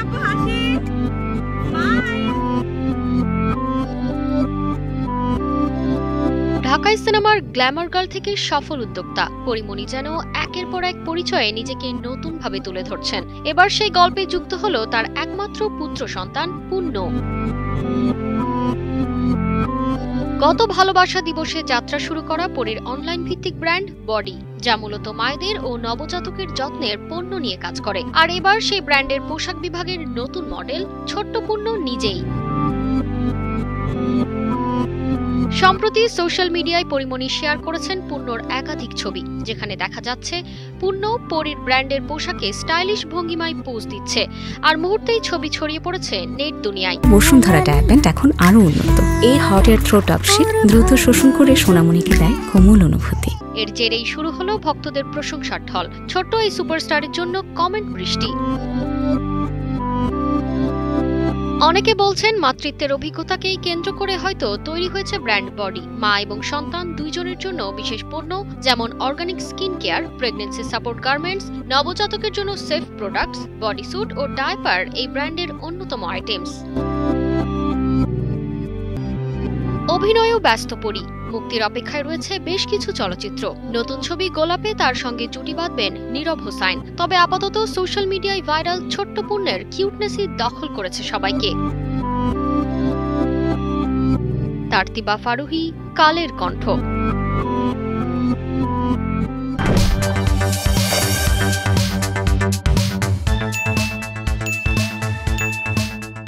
আপু হাসি। বাই। ঢাকায় সিনেমার গ্ল্যামার গার্ল থেকে সফল উদ্যোক্তা পরিমণি যেন একের পর এক পরিচয়ে নিজেকে নতুনভাবে তুলে ধরছেন। এবার সেই গল্পে যুক্ত হলো তার একমাত্র পুত্র সন্তান পূর্ণ। গত ভালোবাসা দিবসে যাত্রা শুরু করা পরীর অনলাইন ভিত্তিক ব্র্যান্ড বডি, যা মূলত মায়েদের ও নবজাতকের যত্নের পণ্য নিয়ে কাজ করে। আর এবার সেই ব্র্যান্ডের পোশাক বিভাগের নতুন মডেল ছোট্ট পূর্ণ নিজেই। সম্প্রতি সোশ্যাল মিডিয়ায় পরিমণি শেয়ার করেছেন পূর্ণর একাধিক ছবি, যেখানে দেখা যাচ্ছে পূর্ণ পরীর ব্র্যান্ডের পোশাকে স্টাইলিশ ভঙ্গিমায় পোজ দিচ্ছে। আর মুহূর্তেই ছবি ছড়িয়ে পড়েছে নেট দুনিয়ায়। বসুন্ধরা ডায়ার প্যান্ট এখন আরো উন্নত। এই হট এয়ার থ্রো টপ শীত দ্রুত শোষণ করে সোনামণিকে দেয় কোমল অনুভূতি। এর জেরেই শুরু হলো ভক্তদের প্রশংসার ঢল। ছোট্ট এই সুপারস্টারের জন্য কমেন্ট বৃষ্টি। অনেকে বলছেন মাতৃত্বের অভিজ্ঞতাকেই কেন্দ্র করে হয়তো তৈরি হয়েছে ব্র্যান্ড বডি। মা এবং সন্তান দুইজনের জন্য বিশেষ পণ্য যেমন organic skin care, pregnancy support garments, নবজাতকের জন্য সেফ প্রোডাক্টস, বডি স্যুট ও ডায়াপার এই ব্র্যান্ডের অন্যতম আইটেমস। অভিনয়েও ব্যস্ত পরী। মুক্তির অপেক্ষায় রয়েছে বেশ কিছু চলচ্চিত্র। নতুন ছবি গোলাপে তার সঙ্গে জুটি বাঁধবেন নীরব হোসাইন। তবে আপাতত সোশ্যাল মিডিয়ায় ভাইরাল ছোট্ট পূর্ণের কিউটনেসই দখল করেছে সবাইকে। তারতিবা ফারুহি, কালের কণ্ঠ।